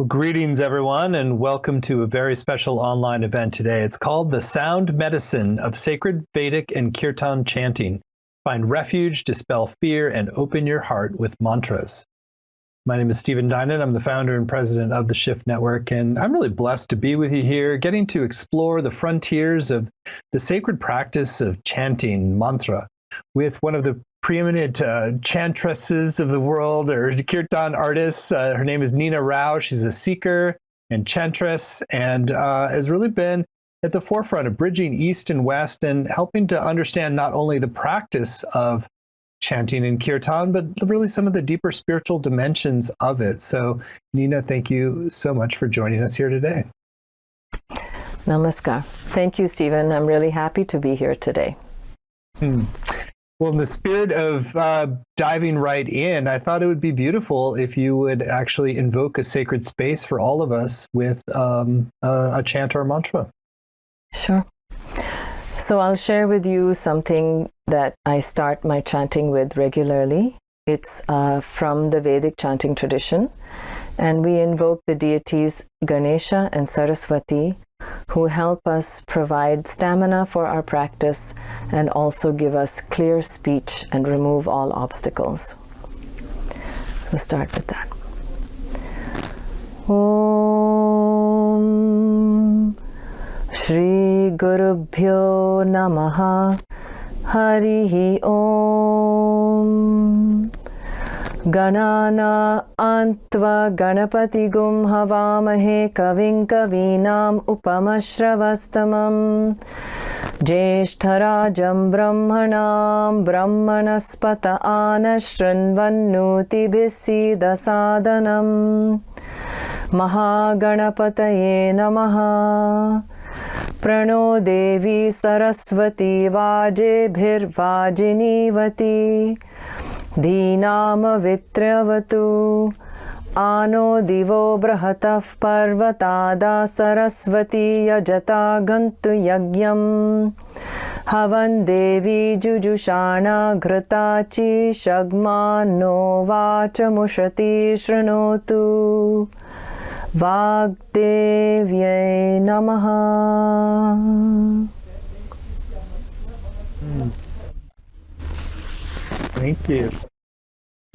Well, greetings, everyone, and welcome to a very special online event today. It's called The Sound Medicine of Sacred Vedic and Kirtan Chanting. Find refuge, dispel fear, and open your heart with mantras. My name is Dinan. I'm the founder and president of the Shift Network, and I'm really blessed to be with you here, getting to explore the frontiers of the sacred practice of chanting mantra with one of the preeminent chantresses of the world, or Kirtan artists. Her name is Nina Rao. She's a seeker and chantress, and has really been at the forefront of bridging East and West and helping to understand not only the practice of chanting and kirtan, but really some of the deeper spiritual dimensions of it. So, Nina, thank you so much for joining us here today. Namaskar. Thank you, Stephen. I'm really happy to be here today. Well, in the spirit of diving right in, I thought it would be beautiful if you would actually invoke a sacred space for all of us with a chant or a mantra. Sure. So I'll share with you something that I start my chanting with regularly. It's from the Vedic chanting tradition, and we invoke the deities Ganesha and Saraswati, who help us provide stamina for our practice and also give us clear speech and remove all obstacles. We'll start with that. Om Shri Gurubhyo Namaha Harihi Om Ganana Antva Ganapati Gum Havamahe Kavin Kavinam Upamashravastamam Jeshtarajam Brahmanam Brahmanaspata Anashranvannuti Bisida Sadanam Mahaganapataye Namaha Prano Devi Saraswati Vajebhir Vajinivati Dhinam Vitryavatu Ano Divo Brahataf Parvatada Saraswati Yajata Gantu Yagyam Havan Devi Jujushana Ghritachi Shagma No Vachamushati Shrunotu Vagdevye Namaha. Thank you.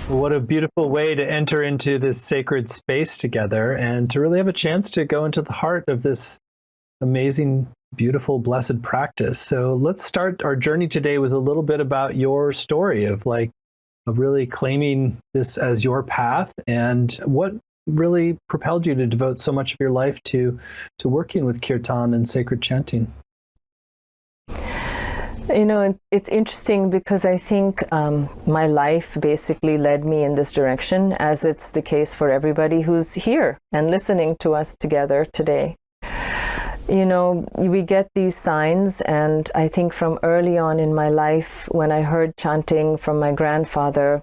What a beautiful way to enter into this sacred space together and to really have a chance to go into the heart of this amazing, beautiful, blessed practice. So let's start our journey today with a little bit about your story of really claiming this as your path and what really propelled you to devote so much of your life to working with kirtan and sacred chanting. You know, it's interesting because I think my life basically led me in this direction, as it's the case for everybody who's here and listening to us together today. You know, we get these signs, and I think from early on in my life, when I heard chanting from my grandfather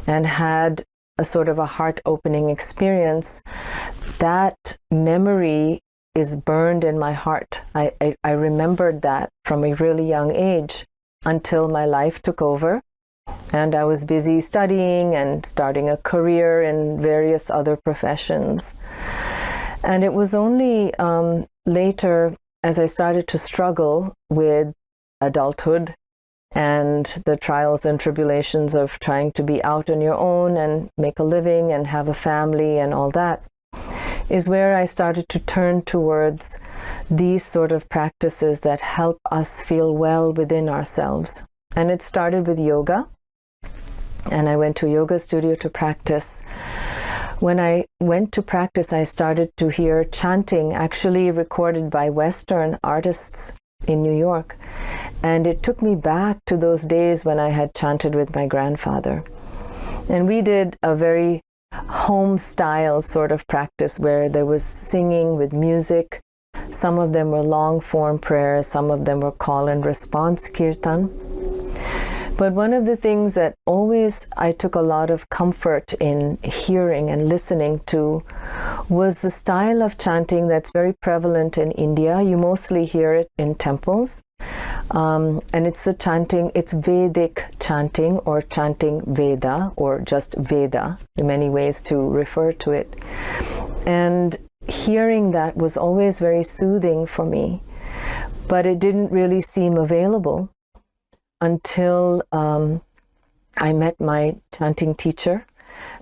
and had a sort of a heart-opening experience, that memory is burned in my heart. I remembered that from a really young age until my life took over and I was busy studying and starting a career in various other professions. And it was only later, as I started to struggle with adulthood and the trials and tribulations of trying to be out on your own and make a living and have a family and all that, is where I started to turn towards these sort of practices that help us feel well within ourselves. And it started with yoga. And I went to a yoga studio to practice. When I went to practice, I started to hear chanting actually recorded by Western artists in New York. And it took me back to those days when I had chanted with my grandfather. And we did a very home style sort of practice where there was singing with music. Some of them were long form prayers, some of them were call and response kirtan. But one of the things that always I took a lot of comfort in hearing and listening to was the style of chanting that's very prevalent in India. You mostly hear it in temples. And it's the chanting, it's Vedic chanting, or chanting Veda, or just Veda, in many ways to refer to it. And hearing that was always very soothing for me, but it didn't really seem available until I met my chanting teacher,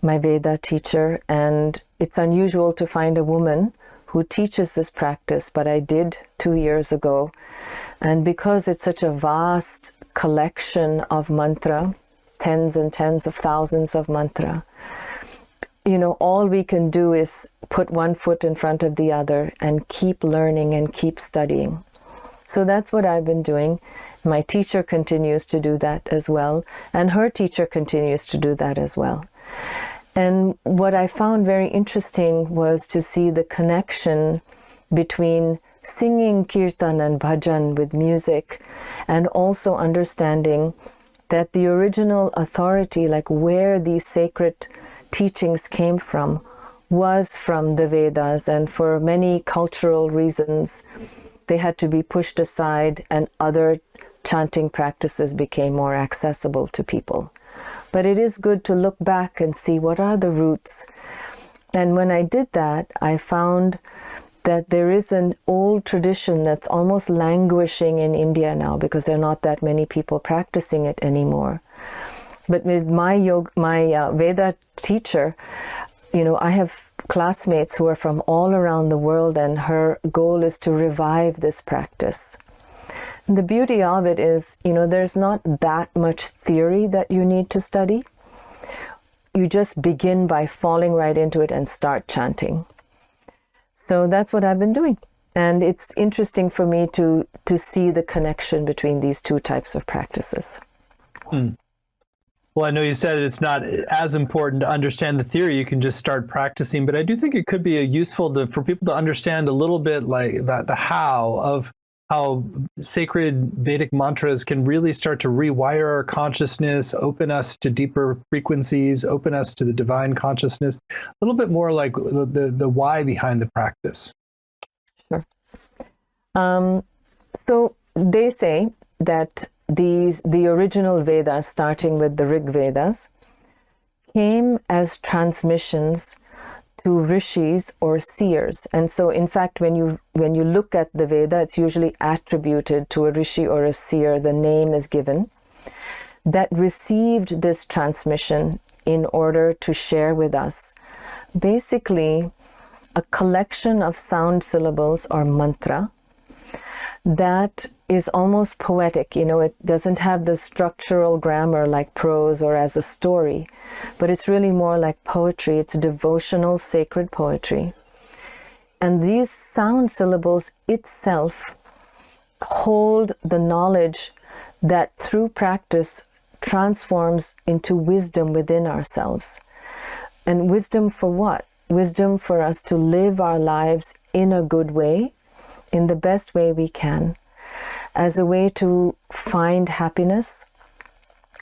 my Veda teacher, and it's unusual to find a woman who teaches this practice, but I did 2 years ago. And because it's such a vast collection of mantra, tens and tens of thousands of mantra, all we can do is put one foot in front of the other and keep learning and keep studying. So that's what I've been doing. My teacher continues to do that as well, and her teacher continues to do that as well. And what I found very interesting was to see the connection between singing kirtan and bhajan with music, and also understanding that the original authority, like where these sacred teachings came from, was from the Vedas, and for many cultural reasons they had to be pushed aside and other chanting practices became more accessible to people. But it is good to look back and see what are the roots. And when I did that, I found that there is an old tradition that's almost languishing in India now, because there are not that many people practicing it anymore. But with my Veda teacher, I have classmates who are from all around the world, and her goal is to revive this practice. And the beauty of it is, there's not that much theory that you need to study. You just begin by falling right into it and start chanting. So that's what I've been doing. And it's interesting for me to see the connection between these two types of practices. Well, I know you said it's not as important to understand the theory. You can just start practicing. But I do think it could be useful for people to understand a little bit like the how sacred Vedic mantras can really start to rewire our consciousness, open us to deeper frequencies, open us to the divine consciousness, a little bit more like the why behind the practice. Sure. So they say that the original Vedas, starting with the Rig Vedas, came as transmissions to rishis or seers. And so in fact, when you look at the Veda, it's usually attributed to a rishi or a seer. The name is given, that received this transmission in order to share with us basically a collection of sound syllables or mantra that is almost poetic. It doesn't have the structural grammar like prose or as a story, but it's really more like poetry. It's devotional, sacred poetry. And these sound syllables itself hold the knowledge that through practice transforms into wisdom within ourselves. And wisdom for what? Wisdom for us to live our lives in a good way, in the best way we can, as a way to find happiness,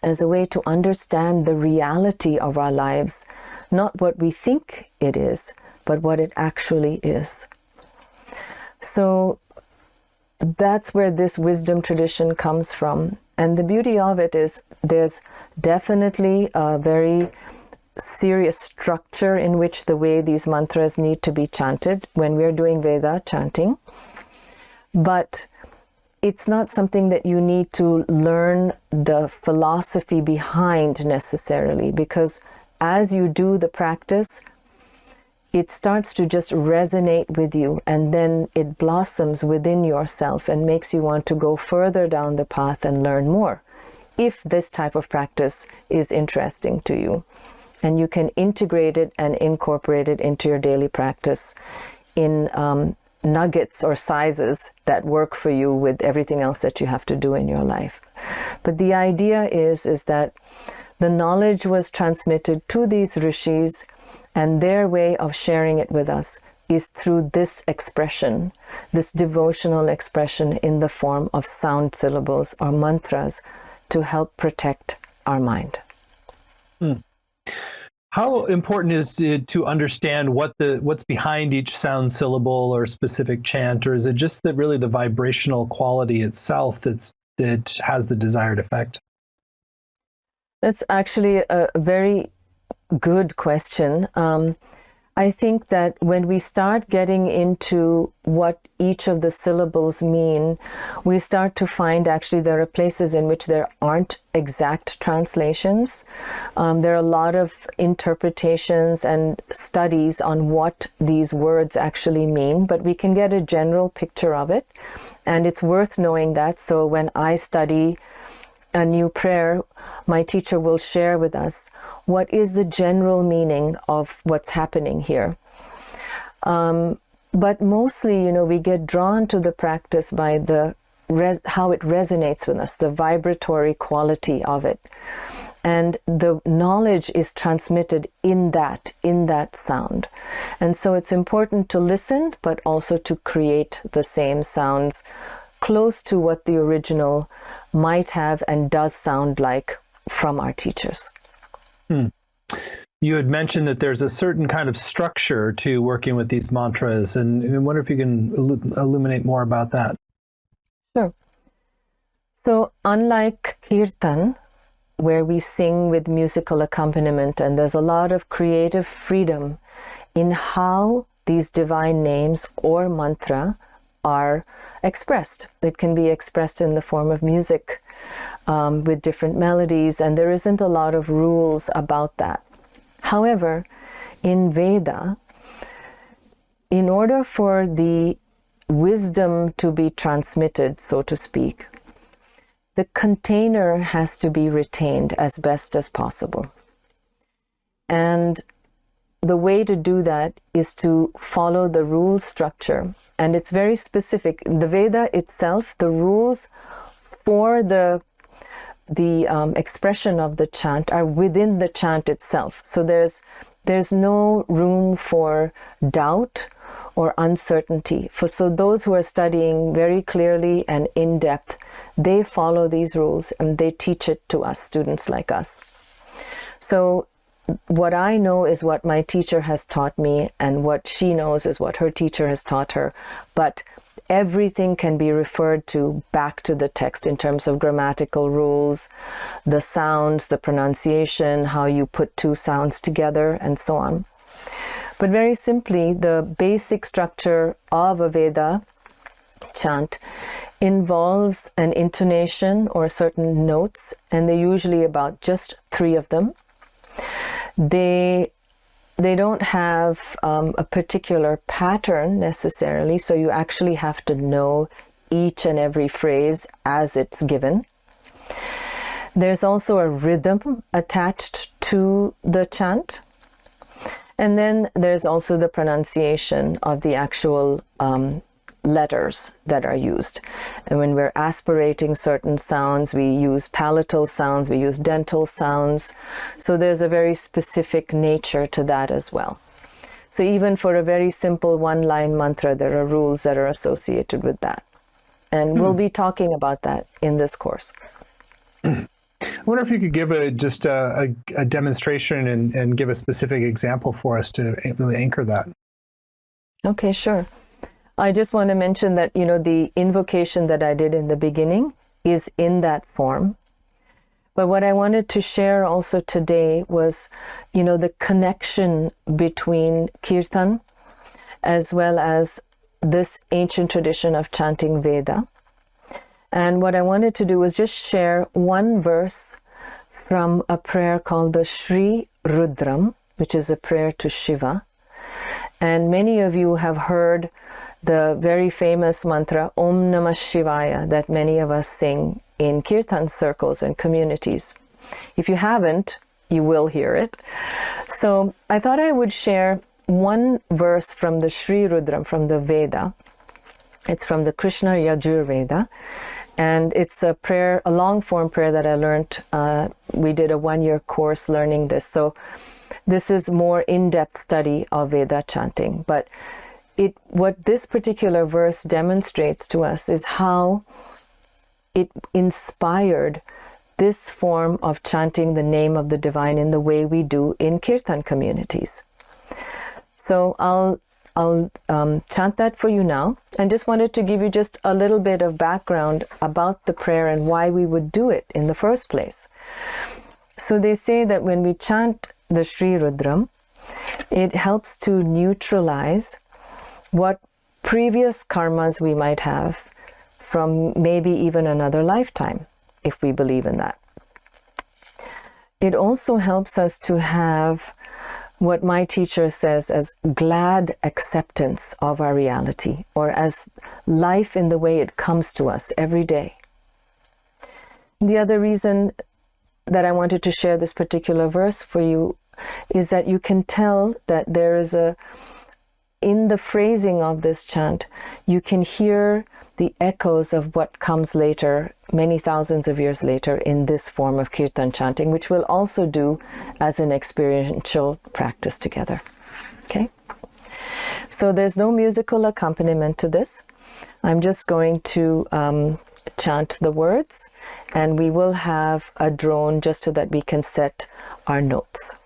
as a way to understand the reality of our lives, not what we think it is, but what it actually is. So that's where this wisdom tradition comes from. And the beauty of it is there's definitely a very serious structure in which the way these mantras need to be chanted when we're doing Veda chanting. But it's not something that you need to learn the philosophy behind necessarily, because as you do the practice, it starts to just resonate with you, and then it blossoms within yourself and makes you want to go further down the path and learn more, if this type of practice is interesting to you. And you can integrate it and incorporate it into your daily practice in nuggets or sizes that work for you with everything else that you have to do in your life. But the idea is that the knowledge was transmitted to these rishis, and their way of sharing it with us is through this expression, this devotional expression in the form of sound syllables or mantras, to help protect our mind. How important is it to understand what's behind each sound syllable or specific chant, or is it just really the vibrational quality itself that has the desired effect? That's actually a very good question. I think that when we start getting into what each of the syllables mean, we start to find actually there are places in which there aren't exact translations. There are a lot of interpretations and studies on what these words actually mean, but we can get a general picture of it. And it's worth knowing that. So when I study a new prayer, my teacher will share with us what is the general meaning of what's happening here. But mostly, we get drawn to the practice by how it resonates with us, the vibratory quality of it. And the knowledge is transmitted in that sound. And so it's important to listen, but also to create the same sounds close to what the original might have and does sound like from our teachers. You had mentioned that there's a certain kind of structure to working with these mantras, and I wonder if you can illuminate more about that. Sure. So unlike Kirtan, where we sing with musical accompaniment, and there's a lot of creative freedom in how these divine names or mantra are expressed. It can be expressed in the form of music with different melodies, and there isn't a lot of rules about that. However, in Veda, in order for the wisdom to be transmitted, so to speak, the container has to be retained as best as possible. And the way to do that is to follow the rule structure. And it's very specific. In the Veda itself, the rules for the expression of the chant are within the chant itself. So there's no room for doubt or uncertainty. So those who are studying very clearly and in depth, they follow these rules and they teach it to us, students like us. So what I know is what my teacher has taught me, and what she knows is what her teacher has taught her. But everything can be referred to back to the text in terms of grammatical rules, the sounds, the pronunciation, how you put two sounds together, and so on. But very simply, the basic structure of a Veda chant involves an intonation or certain notes, and they're usually about just 3 of them. They don't have a particular pattern necessarily, so you actually have to know each and every phrase as it's given. There's also a rhythm attached to the chant. And then there's also the pronunciation of the actual letters that are used. And when we're aspirating certain sounds, we use palatal sounds, we use dental sounds. So there's a very specific nature to that as well. So even for a very simple one-line mantra, there are rules that are associated with that. And we'll be talking about that in this course. I wonder if you could give a demonstration and give a specific example for us to really anchor that. Okay, sure. I just want to mention that, the invocation that I did in the beginning is in that form. But what I wanted to share also today was, the connection between Kirtan as well as this ancient tradition of chanting Veda. And what I wanted to do was just share one verse from a prayer called the Sri Rudram, which is a prayer to Shiva. And many of you have heard the very famous mantra, Om Namah Shivaya, that many of us sing in Kirtan circles and communities. If you haven't, you will hear it. So I thought I would share one verse from the Sri Rudram, from the Veda. It's from the Krishna Yajur Veda. And it's a prayer, a long form prayer that I learned. We did a 1-year course learning this. So this is more in-depth study of Veda chanting. But what this particular verse demonstrates to us is how it inspired this form of chanting the name of the divine in the way we do in Kirtan communities. So I'll chant that for you now. And just wanted to give you just a little bit of background about the prayer and why we would do it in the first place. So they say that when we chant the Sri Rudram, it helps to neutralize what previous karmas we might have from maybe even another lifetime, if we believe in that. It also helps us to have what my teacher says as glad acceptance of our reality, or as life in the way it comes to us every day. The other reason that I wanted to share this particular verse for you is that you can tell that there is in the phrasing of this chant, you can hear the echoes of what comes later, many thousands of years later, in this form of Kirtan chanting, which we'll also do as an experiential practice together. Okay? So there's no musical accompaniment to this. I'm just going to chant the words, and we will have a drone just so that we can set our notes.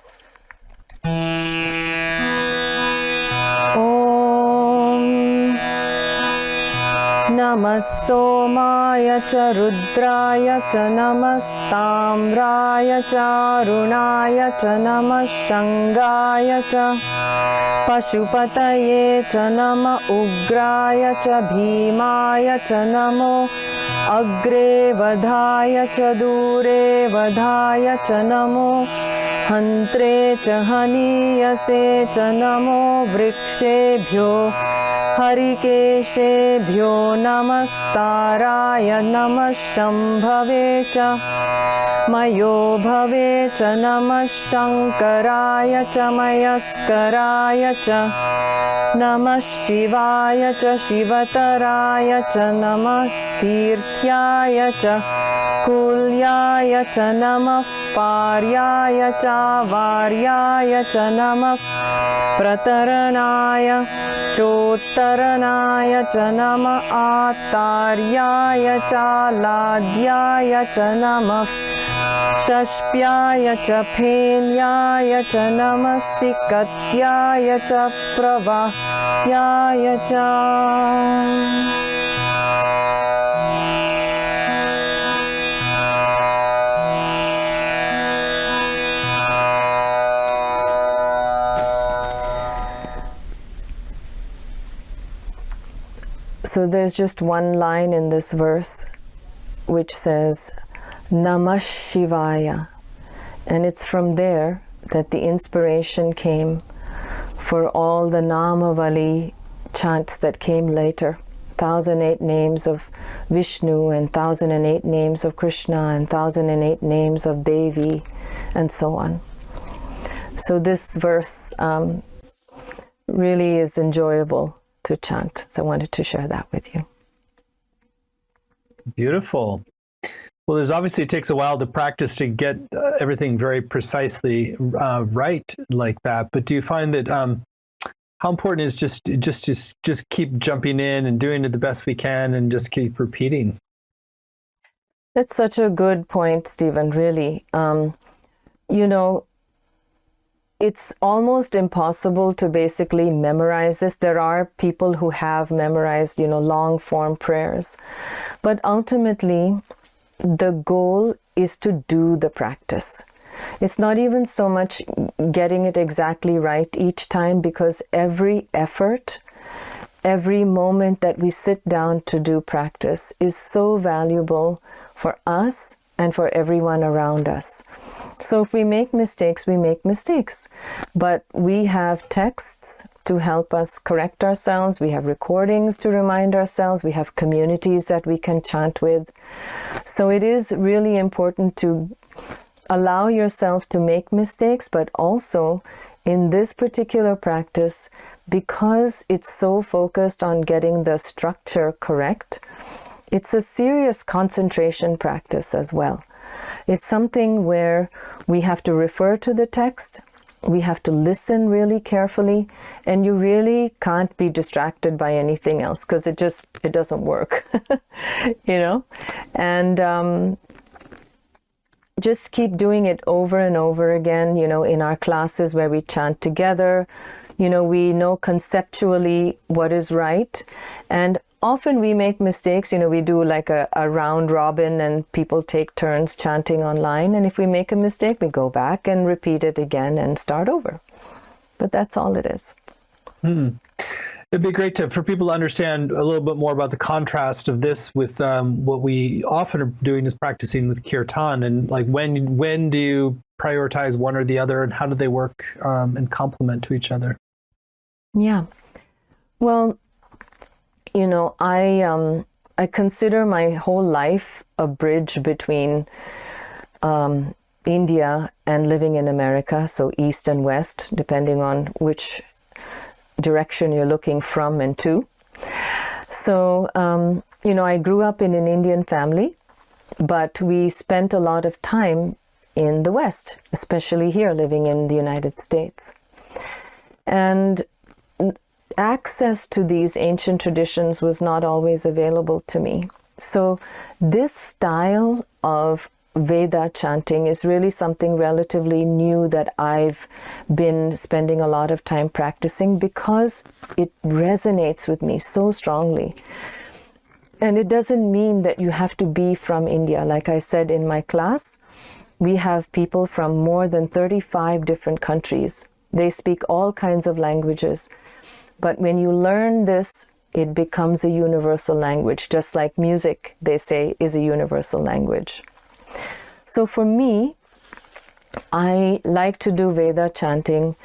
Namah Somaya cha Rudraya cha Namastamraya cha Arunaya cha Namah Shangaya cha Pashupataye cha Namah Ugraya cha Bhimaya cha Namo Agre Vadhaya cha Dure Vadhaya cha Namo Hantre cha Haniyase cha Namo Vrikshebhyo Harikeshebhyo Namastaraya Namah Shambhave cha Mayo Bhave cha Namah Shankaraya cha Mayaskaraya cha Namah Shivaya cha Shivataraya cha Namah Stirthyaya cha Kulyaya cha Namah Paryaya cha Varyaya cha Namah Prataranaya Chottaranaya cha Namah Ataryaya cha Ladhyaya cha Namah Shashpyaya cha Phenyaya cha Namah Sikatyaya cha Pravahyaya cha. So there's just one line in this verse which says Namah Shivaya, and it's from there that the inspiration came for all the Namavali chants that came later. 1008 names of Vishnu and 1008 names of Krishna and 1008 names of Devi and so on. So this verse really is enjoyable to chant. So I wanted to share that with you. Beautiful. Well, there's obviously, it takes a while to practice to get everything very precisely right like that. But do you find that how important is just keep jumping in and doing it the best we can and just keep repeating? That's such a good point, Stephen, really. You know, it's almost impossible to basically memorize this. There are people who have memorized, long form prayers. But ultimately, the goal is to do the practice. It's not even so much getting it exactly right each time, because every effort, every moment that we sit down to do practice is so valuable for us and for everyone around us. So if we make mistakes, we make mistakes. But we have texts to help us correct ourselves. We have recordings to remind ourselves. We have communities that we can chant with. So it is really important to allow yourself to make mistakes, but also in this particular practice, because it's so focused on getting the structure correct, it's a serious concentration practice as well. It's something where we have to refer to the text, we have to listen really carefully, and you really can't be distracted by anything else, because it doesn't work, And just keep doing it over and over again, in our classes where we chant together. We know conceptually what is right. And often we make mistakes. We do like a round robin and people take turns chanting online. And if we make a mistake, we go back and repeat it again and start over. But that's all it is. It'd be great for people to understand a little bit more about the contrast of this with what we often are doing is practicing with Kirtan, and like when do you prioritize one or the other, and how do they work and complement to each other? Yeah. Well, I consider my whole life a bridge between India and living in America, so East and West, depending on which direction you're looking from and to. So, I grew up in an Indian family, but we spent a lot of time in the West, especially here, living in the United States. And access to these ancient traditions was not always available to me. So this style of Veda chanting is really something relatively new that I've been spending a lot of time practicing because it resonates with me so strongly. And it doesn't mean that you have to be from India. Like I said in my class, we have people from more than 35 different countries. They speak all kinds of languages. But when you learn this, it becomes a universal language, just like music, they say, is a universal language. So for me, I like to do Veda chanting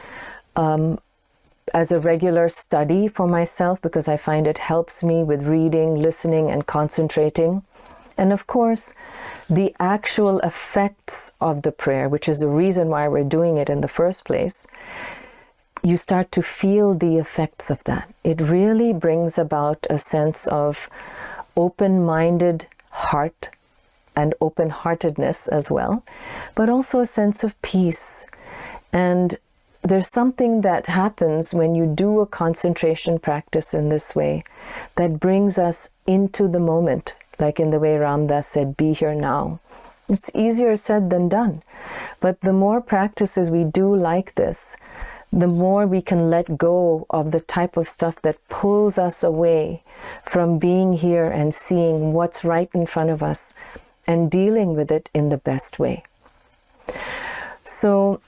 as a regular study for myself because I find it helps me with reading, listening, and concentrating. And of course, the actual effects of the prayer, which is the reason why we're doing it in the first place, you start to feel the effects of that. It really brings about a sense of open-minded heart and open-heartedness as well, but also a sense of peace. And there's something that happens when you do a concentration practice in this way that brings us into the moment, like in the way Ram Dass said, be here now. It's easier said than done. But the more practices we do like this, the more we can let go of the type of stuff that pulls us away from being here and seeing what's right in front of us and dealing with it in the best way. So,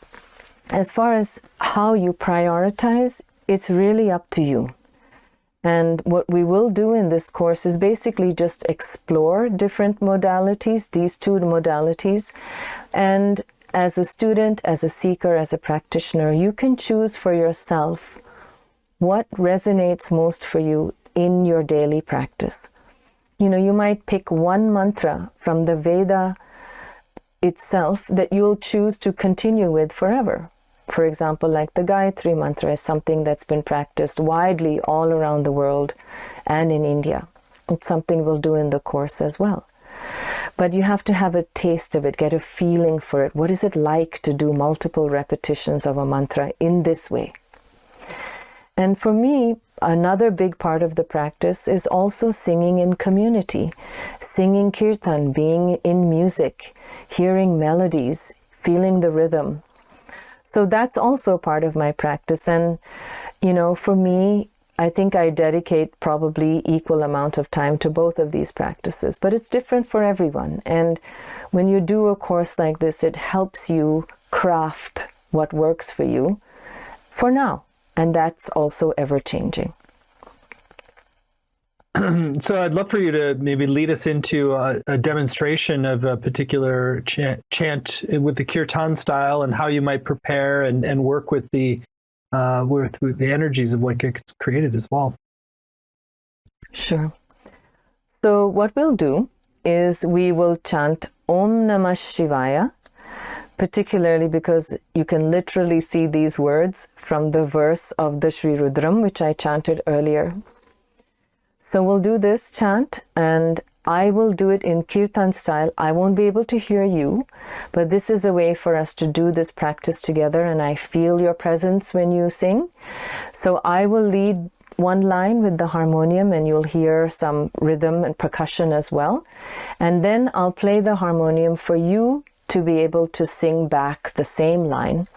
as far as how you prioritize, it's really up to you. And what we will do in this course is basically just explore different modalities, these two modalities, and as a student, as a seeker, as a practitioner, you can choose for yourself what resonates most for you in your daily practice. You might pick one mantra from the Veda itself that you'll choose to continue with forever. For example, like the Gayatri mantra is something that's been practiced widely all around the world and in India. It's something we'll do in the course as well. But you have to have a taste of it, get a feeling for it. What is it like to do multiple repetitions of a mantra in this way? And for me, another big part of the practice is also singing in community, singing Kirtan, being in music, hearing melodies, feeling the rhythm. So that's also part of my practice. And, for me, I think I dedicate probably equal amount of time to both of these practices, but it's different for everyone. And when you do a course like this, it helps you craft what works for you for now. And that's also ever changing. So I'd love for you to maybe lead us into a demonstration of a particular chant with the Kirtan style and how you might prepare and work with the energies of what gets created as well. Sure. So what we'll do is we will chant Om Namah Shivaya, particularly because you can literally see these words from the verse of the Sri Rudram, which I chanted earlier. So we'll do this chant, and I will do it in Kirtan style. I won't be able to hear you, but this is a way for us to do this practice together, and I feel your presence when you sing. So I will lead one line with the harmonium, and you'll hear some rhythm and percussion as well. And then I'll play the harmonium for you to be able to sing back the same line,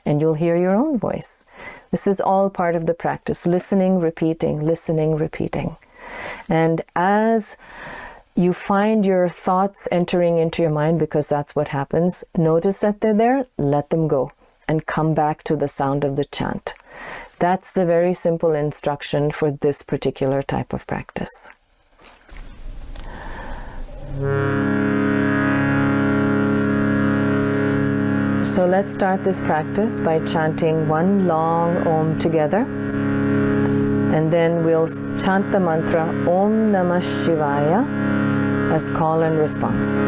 and you'll hear your own voice. This is all part of the practice, listening, repeating, listening, repeating. And as you find your thoughts entering into your mind, because that's what happens, notice that they're there, let them go, and come back to the sound of the chant. That's the very simple instruction for this particular type of practice. So let's start this practice by chanting one long Om together. And then we'll chant the mantra Om Namah Shivaya as call and response.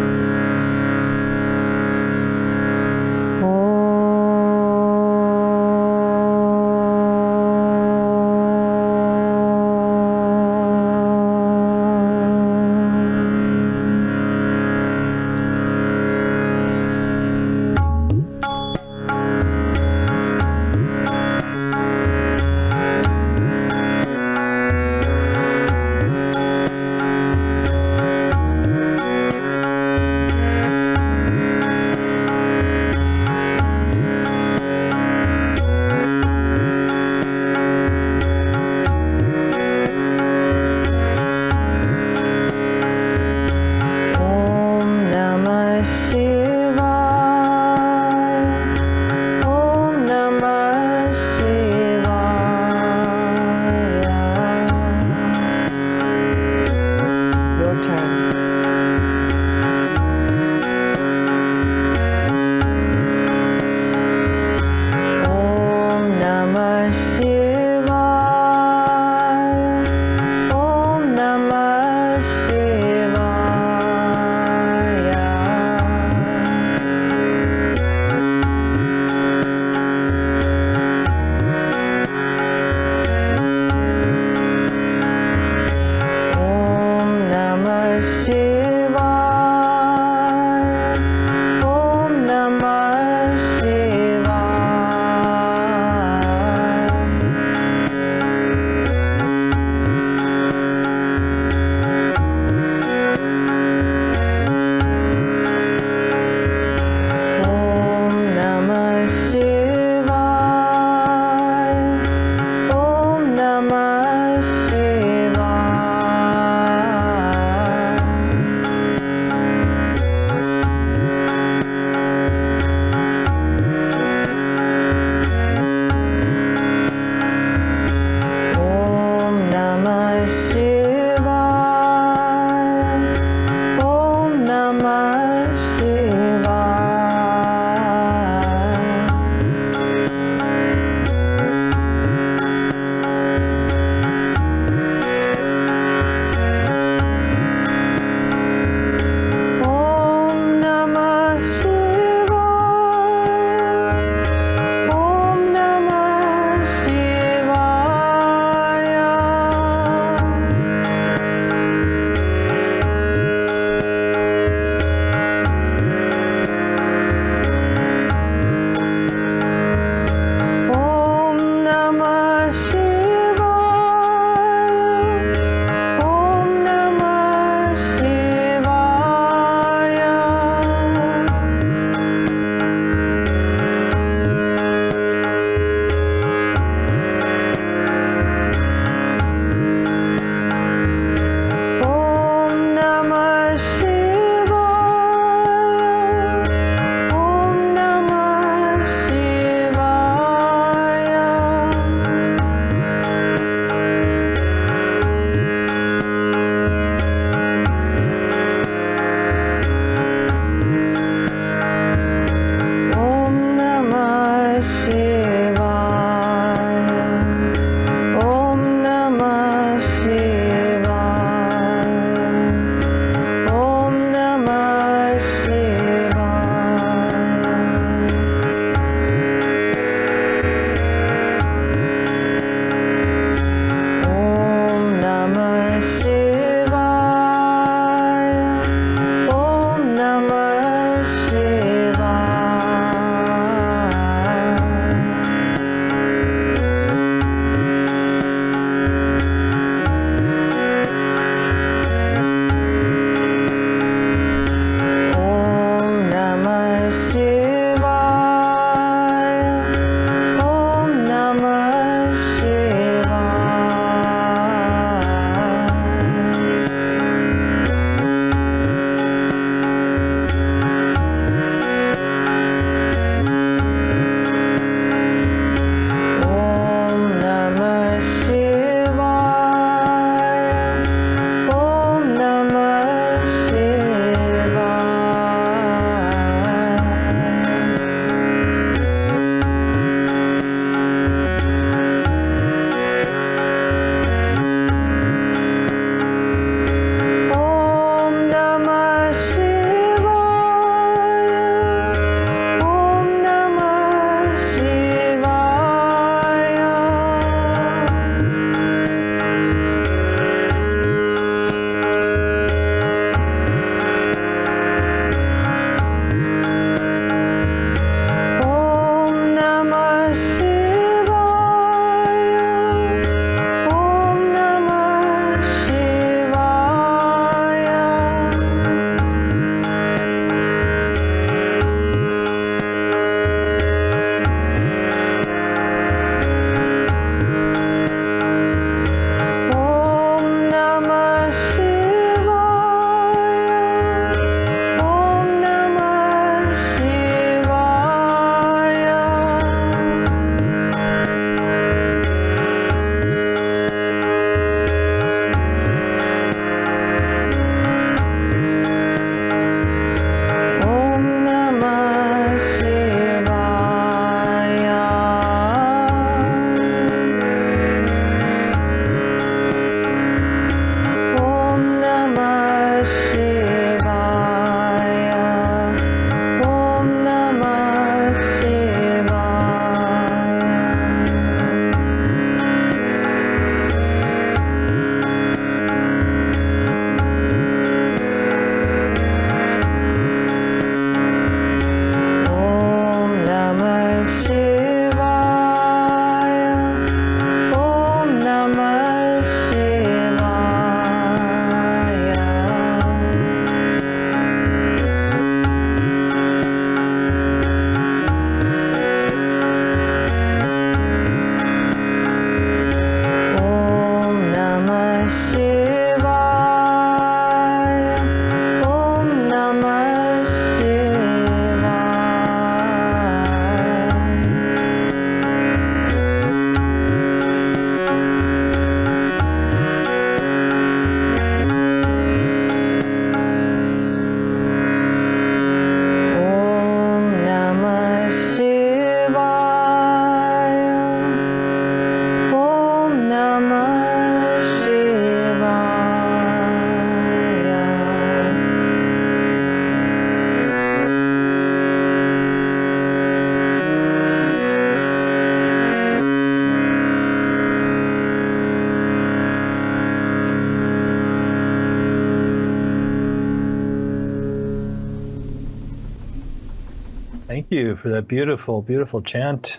Thank you for that beautiful, beautiful chant.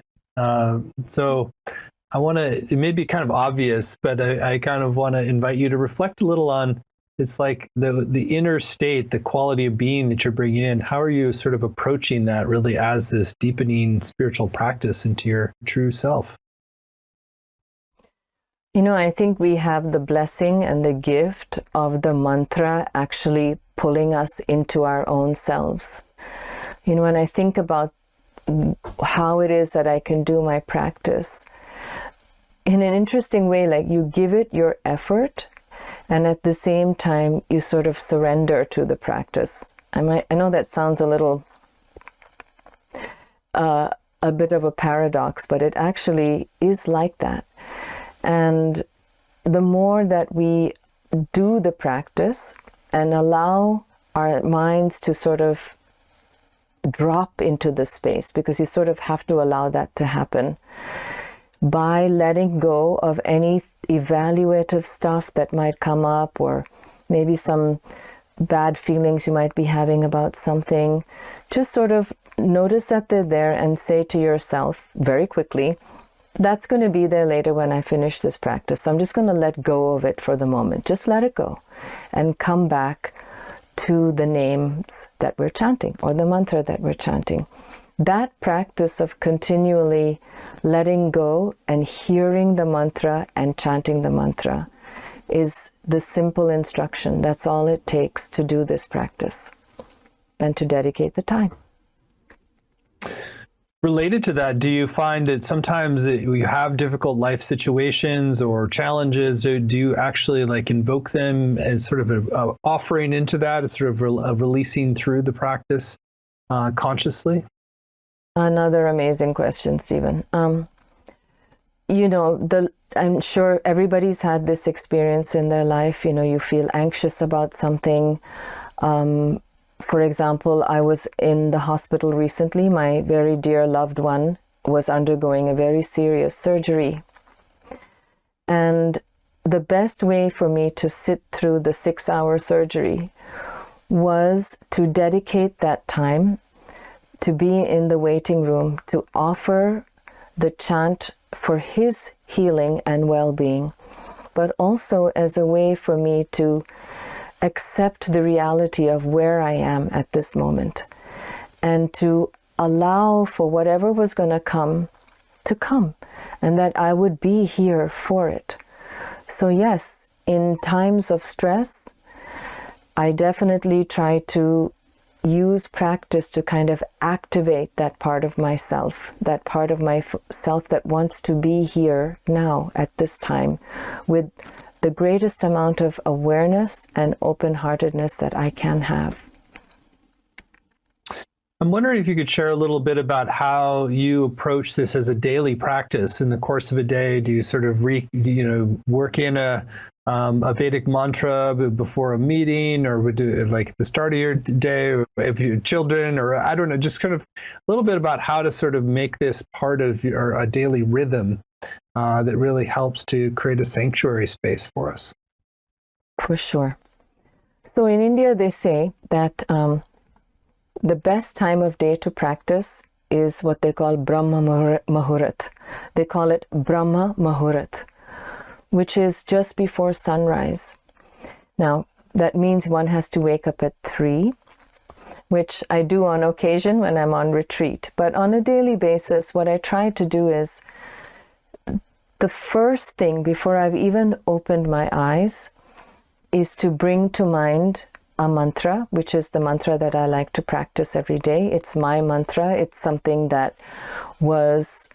So I want to, it may be kind of obvious, but I kind of want to invite you to reflect a little on, it's like the inner state, the quality of being that you're bringing in. How are you sort of approaching that really as this deepening spiritual practice into your true self? I think we have the blessing and the gift of the mantra actually pulling us into our own selves. When I think about how it is that I can do my practice, in an interesting way, like you give it your effort, and at the same time, you sort of surrender to the practice. I know that sounds a little, a bit of a paradox, but it actually is like that. And the more that we do the practice and allow our minds to sort of drop into the space, because you sort of have to allow that to happen by letting go of any evaluative stuff that might come up, or maybe some bad feelings you might be having about something. Just sort of notice that they're there and say to yourself very quickly, that's going to be there later when I finish this practice. So I'm just going to let go of it for the moment. Just let it go and come back to the names that we're chanting or the mantra that we're chanting. That practice of continually letting go and hearing the mantra and chanting the mantra is the simple instruction. That's all it takes to do this practice and to dedicate the time. Related to that, do you find that sometimes you have difficult life situations or challenges? Do you actually like invoke them as sort of a offering into that, as sort of a releasing through the practice consciously? Another amazing question, Stephen. I'm sure everybody's had this experience in their life. You feel anxious about something. For example, I was in the hospital recently. My very dear loved one was undergoing a very serious surgery. And the best way for me to sit through the 6-hour surgery was to dedicate that time to be in the waiting room, to offer the chant for his healing and well-being, but also as a way for me to accept the reality of where I am at this moment and to allow for whatever was going to come, and that I would be here for it. So yes, in times of stress, I definitely try to use practice to kind of activate that part of myself, that part of myself that wants to be here now at this time with the greatest amount of awareness and open-heartedness that I can have. I'm wondering if you could share a little bit about how you approach this as a daily practice in the course of a day. Do you sort of work in a Vedic mantra before a meeting, or would do like at the start of your day, or if you have children, or I don't know, just kind of a little bit about how to sort of make this part of your daily rhythm that really helps to create a sanctuary space for us. For sure. So in India, they say that the best time of day to practice is what they call Brahma Muhurat. They call it Brahma Muhurat, which is just before sunrise. Now, that means one has to wake up at 3, which I do on occasion when I'm on retreat. But on a daily basis, what I try to do is, the first thing before I've even opened my eyes is to bring to mind a mantra, which is the mantra that I like to practice every day. It's my mantra. It's something that was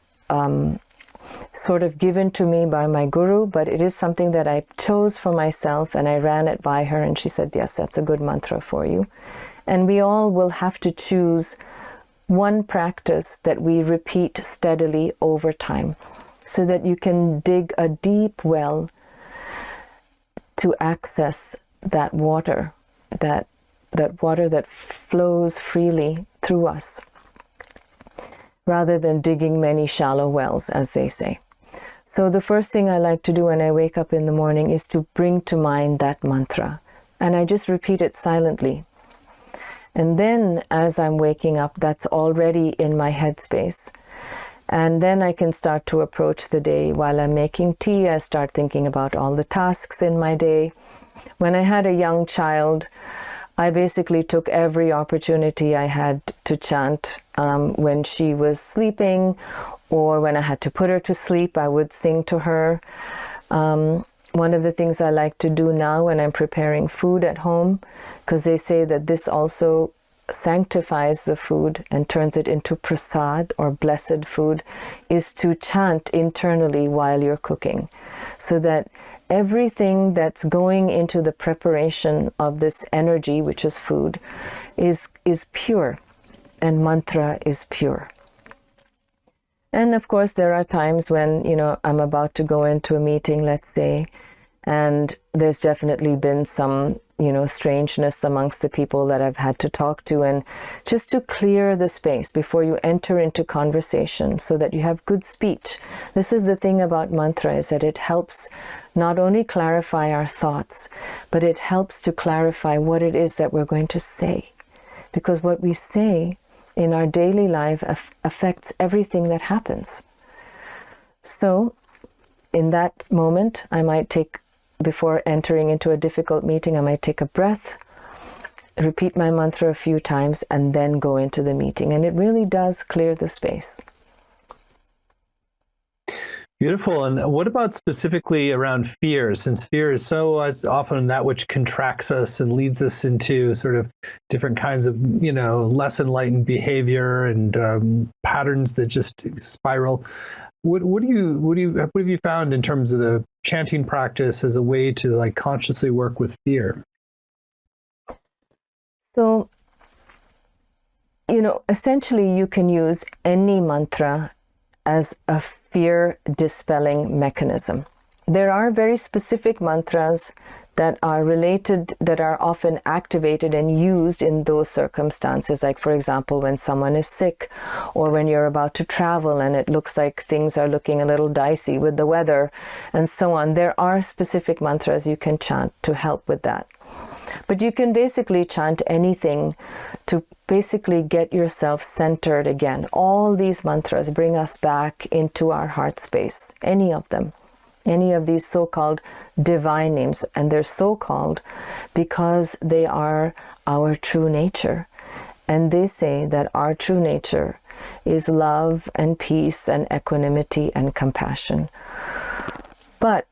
sort of given to me by my guru, but it is something that I chose for myself, and I ran it by her, and she said, yes, that's a good mantra for you. And we all will have to choose one practice that we repeat steadily over time, so that you can dig a deep well to access that water, that water that flows freely through us, rather than digging many shallow wells, as they say. So the first thing I like to do when I wake up in the morning is to bring to mind that mantra, and I just repeat it silently. And then as I'm waking up, that's already in my headspace. And then I can start to approach the day. While I'm making tea, I start thinking about all the tasks in my day. When I had a young child, I basically took every opportunity I had to chant. When she was sleeping or when I had to put her to sleep, I would sing to her. One of the things I like to do now when I'm preparing food at home, because they say that this also sanctifies the food and turns it into prasad or blessed food, is to chant internally while you're cooking, so that everything that's going into the preparation of this energy, which is food, is pure, and mantra is pure. And of course, there are times when, I'm about to go into a meeting, let's say, and there's definitely been some, strangeness amongst the people that I've had to talk to, and just to clear the space before you enter into conversation so that you have good speech. This is the thing about mantra, is that it helps not only clarify our thoughts, but it helps to clarify what it is that we're going to say. Because what we say in our daily life affects everything that happens. So in that moment, I might take, before entering into a difficult meeting, I might take a breath, repeat my mantra a few times, and then go into the meeting. And it really does clear the space. Beautiful. And what about specifically around fear? Since fear is so often that which contracts us and leads us into sort of different kinds of, less enlightened behavior and patterns that just spiral. What have you found in terms of the chanting practice as a way to consciously work with fear? So, essentially you can use any mantra as a fear dispelling mechanism. There are very specific mantras that are related, that are often activated and used in those circumstances. Like, for example, when someone is sick, or when you're about to travel and it looks like things are looking a little dicey with the weather, and so on. There are specific mantras you can chant to help with that. But you can basically chant anything to basically get yourself centered again. All these mantras bring us back into our heart space, any of them. Any of these so-called divine names, and they're so-called because they are our true nature. And they say that our true nature is love and peace and equanimity and compassion. But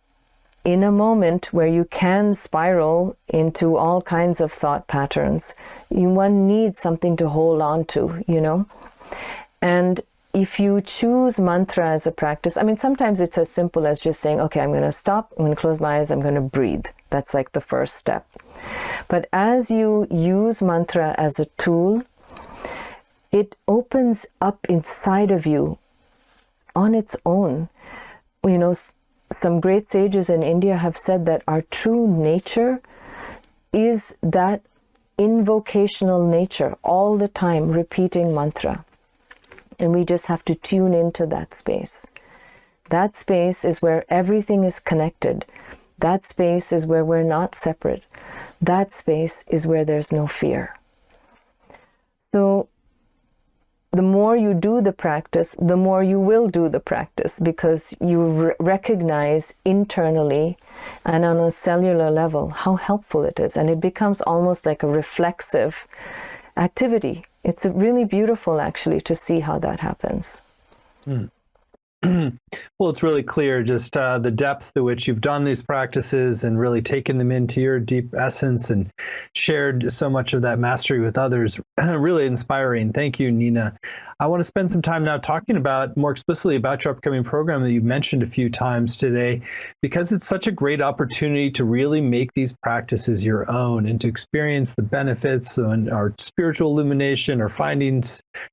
in a moment where you can spiral into all kinds of thought patterns, one needs something to hold on to, And if you choose mantra as a practice, sometimes it's as simple as just saying, okay, I'm going to stop, I'm going to close my eyes, I'm going to breathe. That's like the first step. But as you use mantra as a tool, it opens up inside of you on its own. Some great sages in India have said that our true nature is that invocational nature, all the time repeating mantra. And we just have to tune into that space. That space is where everything is connected. That space is where we're not separate. That space is where there's no fear. So the more you do the practice, the more you will do the practice, because you recognize internally and on a cellular level how helpful it is. And it becomes almost like a reflexive activity. It's really beautiful, actually, to see how that happens. Well, it's really clear just the depth to which you've done these practices and really taken them into your deep essence and shared so much of that mastery with others. Really inspiring. Thank you, Nina. I want to spend some time now talking about more explicitly about your upcoming program that you've mentioned a few times today, because it's such a great opportunity to really make these practices your own and to experience the benefits and our spiritual illumination or finding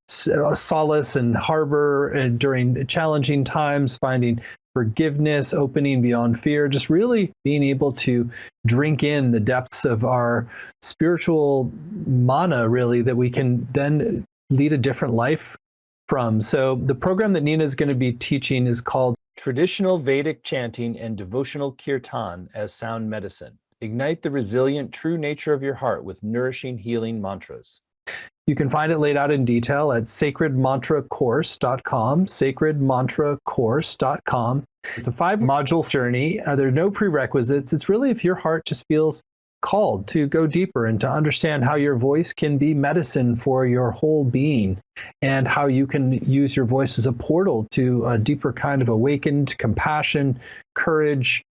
solace and harbor during challenging times, finding forgiveness, opening beyond fear, just really being able to drink in the depths of our spiritual mana, really, that we can then lead a different life from. So the program that Nina is going to be teaching is called Traditional Vedic Chanting and Devotional Kirtan as Sound Medicine. Ignite the resilient true nature of your heart with nourishing healing mantras. You can find it laid out in detail at sacredmantracourse.com, sacredmantracourse.com. It's a 5-module journey. There are no prerequisites. It's really if your heart just feels called to go deeper and to understand how your voice can be medicine for your whole being, and how you can use your voice as a portal to a deeper kind of awakened compassion, courage,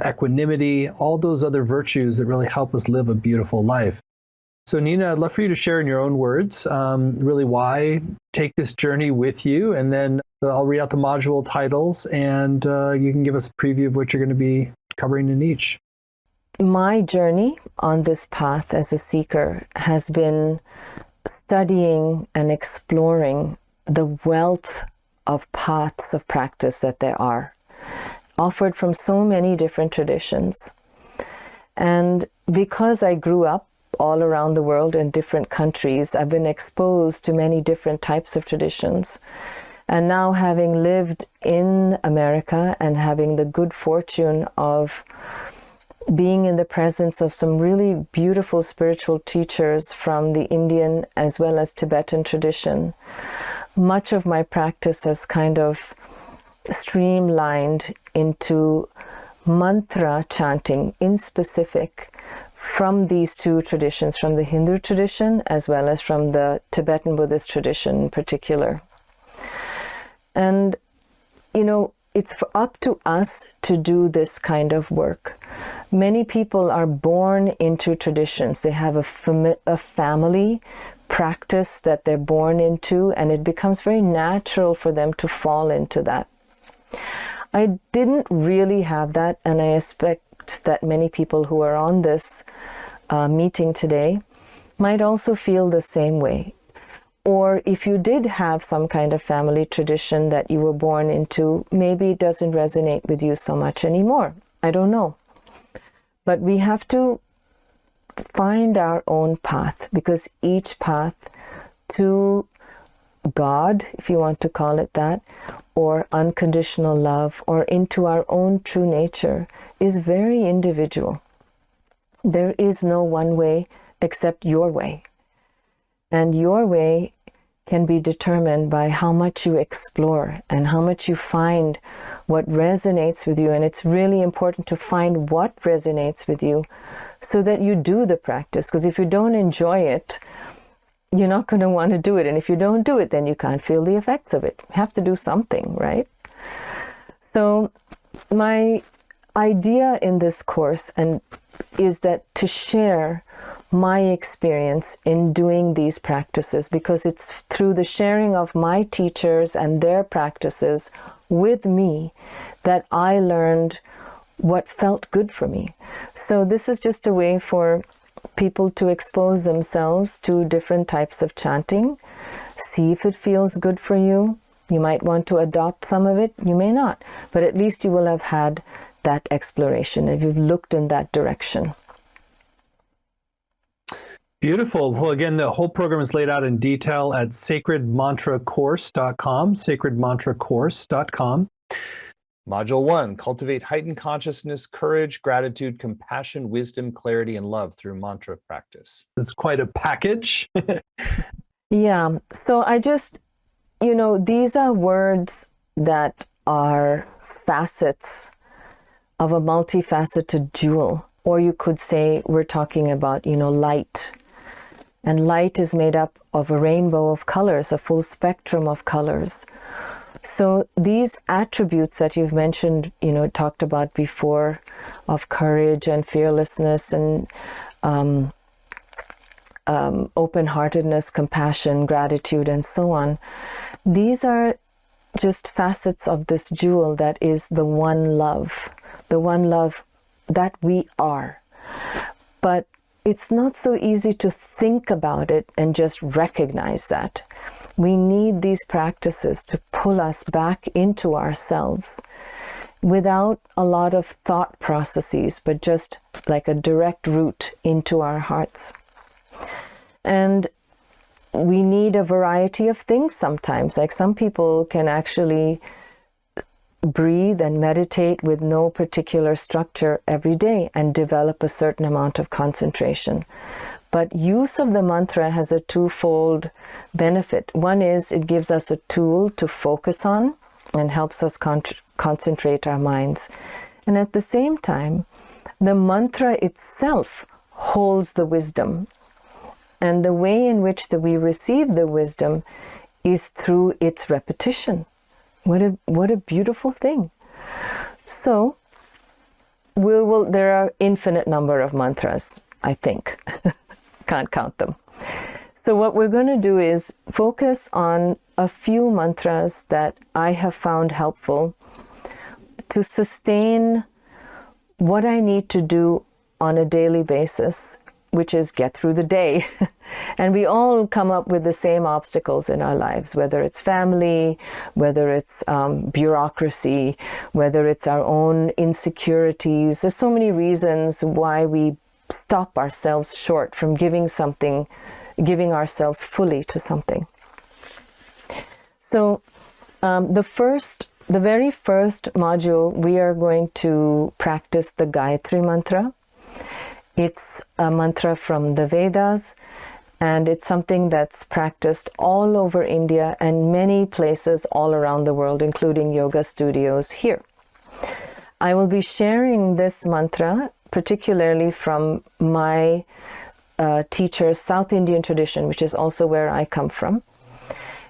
equanimity, all those other virtues that really help us live a beautiful life. So Nina, I'd love for you to share in your own words, really why take this journey with you, and then I'll read out the module titles, and you can give us a preview of what you're going to be covering in each. My journey on this path as a seeker has been studying and exploring the wealth of paths of practice that there are, offered from so many different traditions. And because I grew up all around the world in different countries, I've been exposed to many different types of traditions. And now, having lived in America and having the good fortune of being in the presence of some really beautiful spiritual teachers from the Indian as well as Tibetan tradition, much of my practice has kind of streamlined into mantra chanting in specific from these two traditions, from the Hindu tradition as well as from the Tibetan Buddhist tradition in particular. And, you know, it's up to us to do this kind of work. Many people are born into traditions. They have a family practice that they're born into, and it becomes very natural for them to fall into that. I didn't really have that, and I expect that many people who are on this meeting today might also feel the same way. Or if you did have some kind of family tradition that you were born into, maybe it doesn't resonate with you so much anymore. I don't know. But we have to find our own path, because each path to God, if you want to call it that, or unconditional love, or into our own true nature, is very individual. There is no one way except your way. And your way can be determined by how much you explore and how much you find what resonates with you. And it's really important to find what resonates with you so that you do the practice. Because if you don't enjoy it, you're not going to want to do it. And if you don't do it, then you can't feel the effects of it. You have to do something, right? So my idea in this course is that to share my experience in doing these practices, because it's through the sharing of my teachers and their practices with me that I learned what felt good for me. So this is just a way for people to expose themselves to different types of chanting, see if it feels good for you. You might want to adopt some of it, you may not, but at least you will have had that exploration if you've looked in that direction. Beautiful. Well, again, the whole program is laid out in detail at sacredmantracourse.com, sacredmantracourse.com. Module 1, cultivate heightened consciousness, courage, gratitude, compassion, wisdom, clarity, and love through mantra practice. It's quite a package. Yeah. So I just, these are words that are facets of a multifaceted jewel. Or you could say we're talking about, light. And light is made up of a rainbow of colors, a full spectrum of colors. So these attributes that you've mentioned, talked about before, of courage and fearlessness and open-heartedness, compassion, gratitude, and so on, these are just facets of this jewel that is the one love that we are. But it's not so easy to think about it and just recognize that. We need these practices to pull us back into ourselves without a lot of thought processes, but just like a direct route into our hearts. And we need a variety of things sometimes. Like some people can actually breathe and meditate with no particular structure every day and develop a certain amount of concentration. But use of the mantra has a twofold benefit. One is it gives us a tool to focus on and helps us concentrate our minds. And at the same time, the mantra itself holds the wisdom. And the way in which we receive the wisdom is through its repetition. What a beautiful thing. So, there are infinite number of mantras, I think. Can't count them. So what we're going to do is focus on a few mantras that I have found helpful to sustain what I need to do on a daily basis, which is get through the day. And we all come up with the same obstacles in our lives, whether it's family, whether it's bureaucracy, whether it's our own insecurities. There's so many reasons why we stop ourselves short from giving ourselves fully to something. So the very first module, we are going to practice the Gayatri mantra. It's a mantra from the Vedas, and it's something that's practiced all over India and many places all around the world, including yoga studios here. I will be sharing this mantra particularly from my teacher's South Indian tradition, which is also where I come from.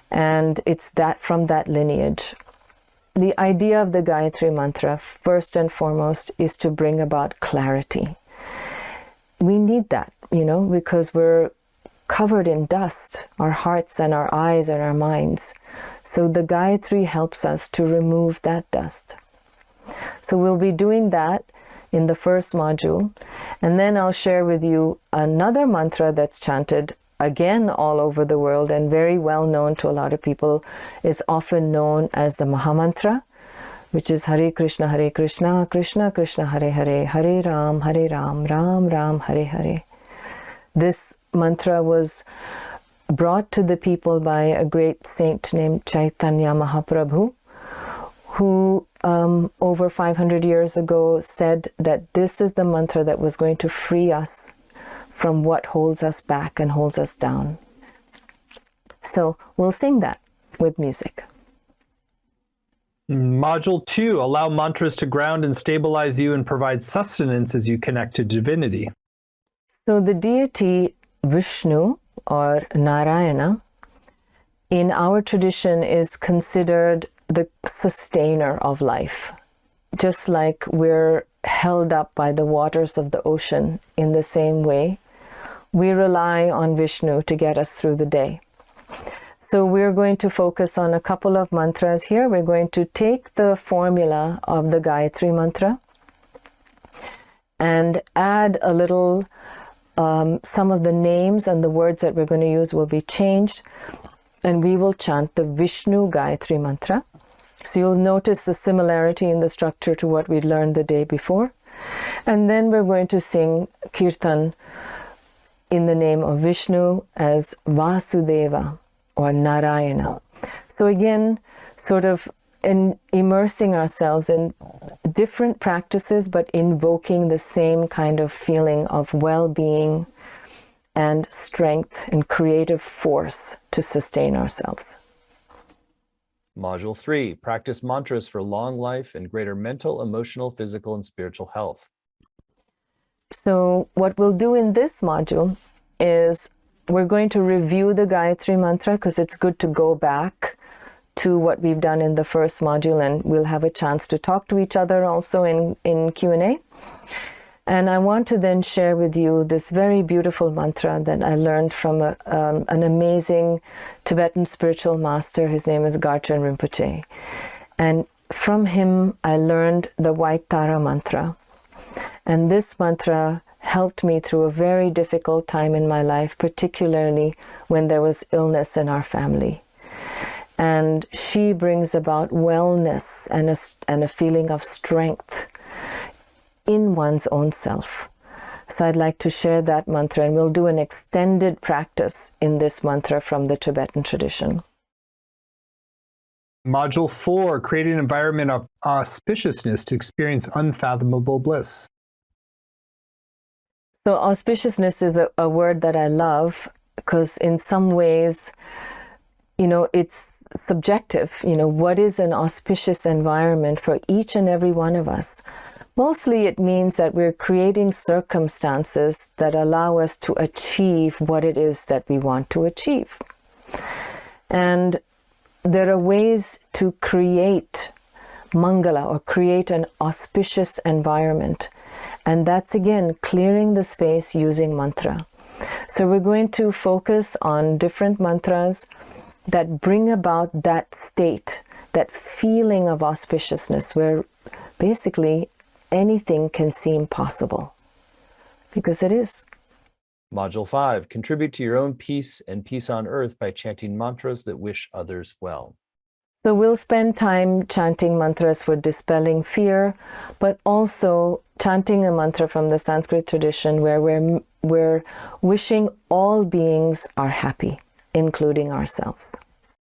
And it's from that lineage. The idea of the Gayatri mantra, first and foremost, is to bring about clarity. We need that, because we're covered in dust, our hearts and our eyes and our minds. So the Gayatri helps us to remove that dust. So we'll be doing that in the first module, and then I'll share with you another mantra that's chanted again all over the world and very well known to a lot of people, is often known as the Maha Mantra, which is Hare Krishna, Krishna Krishna, Hare Hare, Hare Ram, Ram Ram, Hare Hare. This mantra was brought to the people by a great saint named Chaitanya Mahaprabhu, who over 500 years ago said that this is the mantra that was going to free us from what holds us back and holds us down. So we'll sing that with music. Module 2, allow mantras to ground and stabilize you and provide sustenance as you connect to divinity. So the deity Vishnu or Narayana in our tradition is considered the sustainer of life. Just like we're held up by the waters of the ocean, in the same way, we rely on Vishnu to get us through the day. So we're going to focus on a couple of mantras here. We're going to take the formula of the Gayatri mantra and add a little, some of the names and the words that we're going to use will be changed, and we will chant the Vishnu Gayatri mantra. So you'll notice the similarity in the structure to what we learned the day before. And then we're going to sing Kirtan in the name of Vishnu as Vasudeva or Narayana. So again, sort of immersing ourselves in different practices, but invoking the same kind of feeling of well-being and strength and creative force to sustain ourselves. Module 3, practice mantras for long life and greater mental, emotional, physical, and spiritual health. So what we'll do in this module is we're going to review the Gayatri mantra, because it's good to go back to what we've done in the first module, and we'll have a chance to talk to each other also in Q&A. And I want to then share with you this very beautiful mantra that I learned from an amazing Tibetan spiritual master. His name is Garchen Rinpoche. And from him, I learned the White Tara mantra. And this mantra helped me through a very difficult time in my life, particularly when there was illness in our family. And she brings about wellness and a feeling of strength in one's own self. So I'd like to share that mantra, and we'll do an extended practice in this mantra from the Tibetan tradition. Module 4, create an environment of auspiciousness to experience unfathomable bliss. So auspiciousness is a word that I love because in some ways, it's subjective. What is an auspicious environment for each and every one of us? Mostly it means that we're creating circumstances that allow us to achieve what it is that we want to achieve. And there are ways to create mangala or create an auspicious environment. And that's again, clearing the space using mantra. So we're going to focus on different mantras that bring about that state, that feeling of auspiciousness where basically anything can seem possible, because it is. Module 5, contribute to your own peace and peace on earth by chanting mantras that wish others well. So we'll spend time chanting mantras for dispelling fear, but also chanting a mantra from the Sanskrit tradition where we're wishing all beings are happy, including ourselves.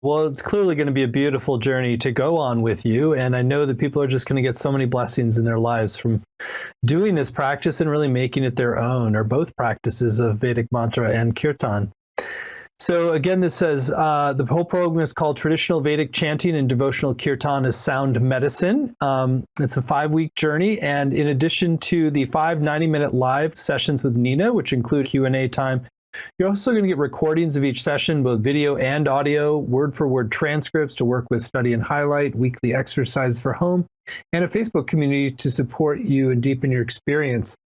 Well, it's clearly going to be a beautiful journey to go on with you. And I know that people are just going to get so many blessings in their lives from doing this practice and really making it their own, or both practices of Vedic mantra and Kirtan. So again, this says the whole program is called Traditional Vedic Chanting and Devotional Kirtan as Sound Medicine. It's a 5-week journey. And in addition to the 5 90-minute live sessions with Nina, which include Q&A time, you're also going to get recordings of each session, both video and audio, word-for-word transcripts to work with, study, and highlight, weekly exercise for home, and a Facebook community to support you and deepen your experience.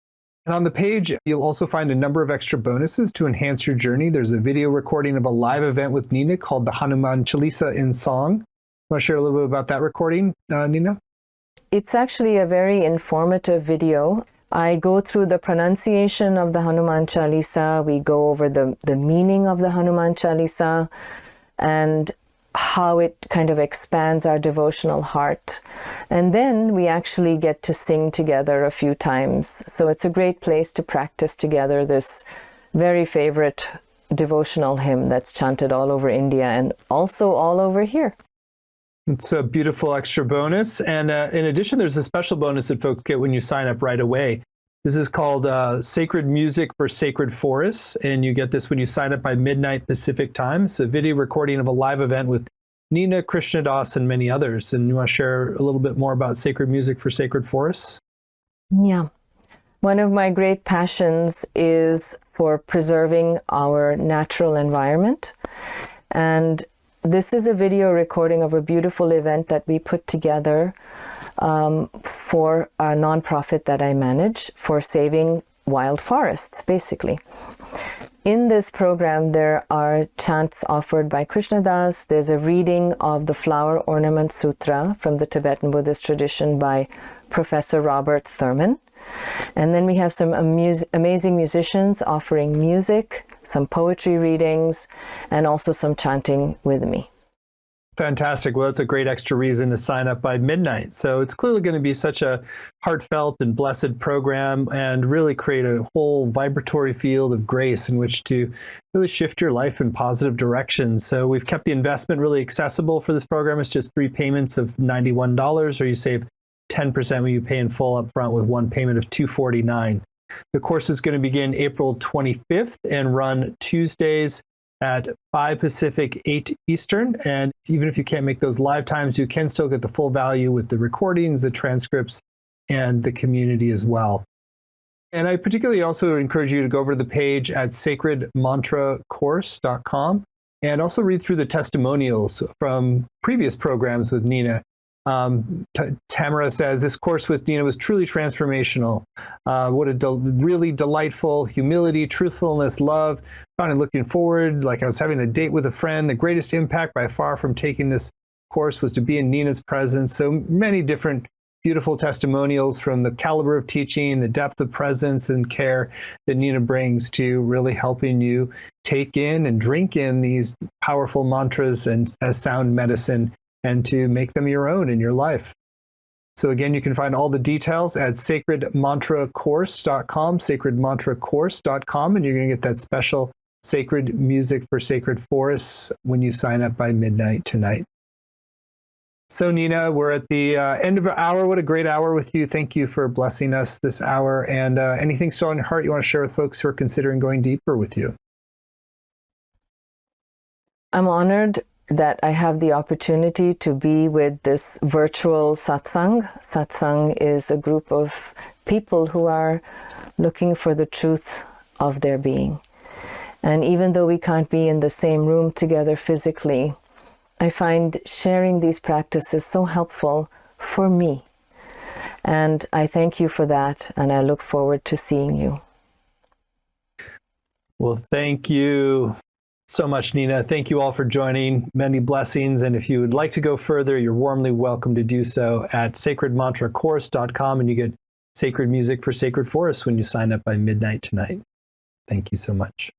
And on the page, you'll also find a number of extra bonuses to enhance your journey. There's a video recording of a live event with Nina called the Hanuman Chalisa in Song. Want to share a little bit about that recording, Nina? It's actually a very informative video. I go through the pronunciation of the Hanuman Chalisa. We go over the meaning of the Hanuman Chalisa and how it kind of expands our devotional heart. And then we actually get to sing together a few times. So it's a great place to practice together this very favorite devotional hymn that's chanted all over India and also all over here. It's a beautiful extra bonus. And in addition, there's a special bonus that folks get when you sign up right away. This is called Sacred Music for Sacred Forests, and you get this when you sign up by midnight Pacific time. It's a video recording of a live event with Nina, Krishnadas, and many others. And you want to share a little bit more about Sacred Music for Sacred Forests? Yeah. One of my great passions is for preserving our natural environment. And this is a video recording of a beautiful event that we put together for a nonprofit that I manage for saving wild forests, basically. In this program, there are chants offered by Krishnadas. There's a reading of the Flower Ornament Sutra from the Tibetan Buddhist tradition by Professor Robert Thurman. And then we have some amazing musicians offering music, some poetry readings, and also some chanting with me. Fantastic. Well, it's a great extra reason to sign up by midnight. So it's clearly going to be such a heartfelt and blessed program and really create a whole vibratory field of grace in which to really shift your life in positive directions. So we've kept the investment really accessible for this program. It's just 3 payments of $91, or you save 10% when you pay in full up front with 1 payment of $249. The course is going to begin April 25th and run Tuesdays at 5 Pacific, 8 Eastern. And even if you can't make those live times, you can still get the full value with the recordings, the transcripts, and the community as well. And I particularly also encourage you to go over to the page at sacredmantracourse.com and also read through the testimonials from previous programs with Nina. Tamara says, this course with Nina was truly transformational. What a really delightful humility, truthfulness, love. Found it looking forward like I was having a date with a friend. The greatest impact by far from taking this course was to be in Nina's presence. So many different beautiful testimonials from the caliber of teaching, the depth of presence and care that Nina brings to really helping you take in and drink in these powerful mantras and as sound medicine, and to make them your own in your life. So again, you can find all the details at sacredmantracourse.com, sacredmantracourse.com, and you're going to get that special Sacred Music for Sacred Forests when you sign up by midnight tonight. So Nina, we're at the end of an hour. What a great hour with you. Thank you for blessing us this hour. And anything still on your heart you want to share with folks who are considering going deeper with you? I'm honored that I have the opportunity to be with this virtual satsang. Satsang is a group of people who are looking for the truth of their being. And even though we can't be in the same room together physically, I find sharing these practices so helpful for me. And I thank you for that, and I look forward to seeing you. Well, thank you so much, Nina. Thank you all for joining. Many blessings. And if you would like to go further, you're warmly welcome to do so at sacredmantracourse.com, and you get sacred music for Sacred Forest when you sign up by midnight tonight. Thank you so much.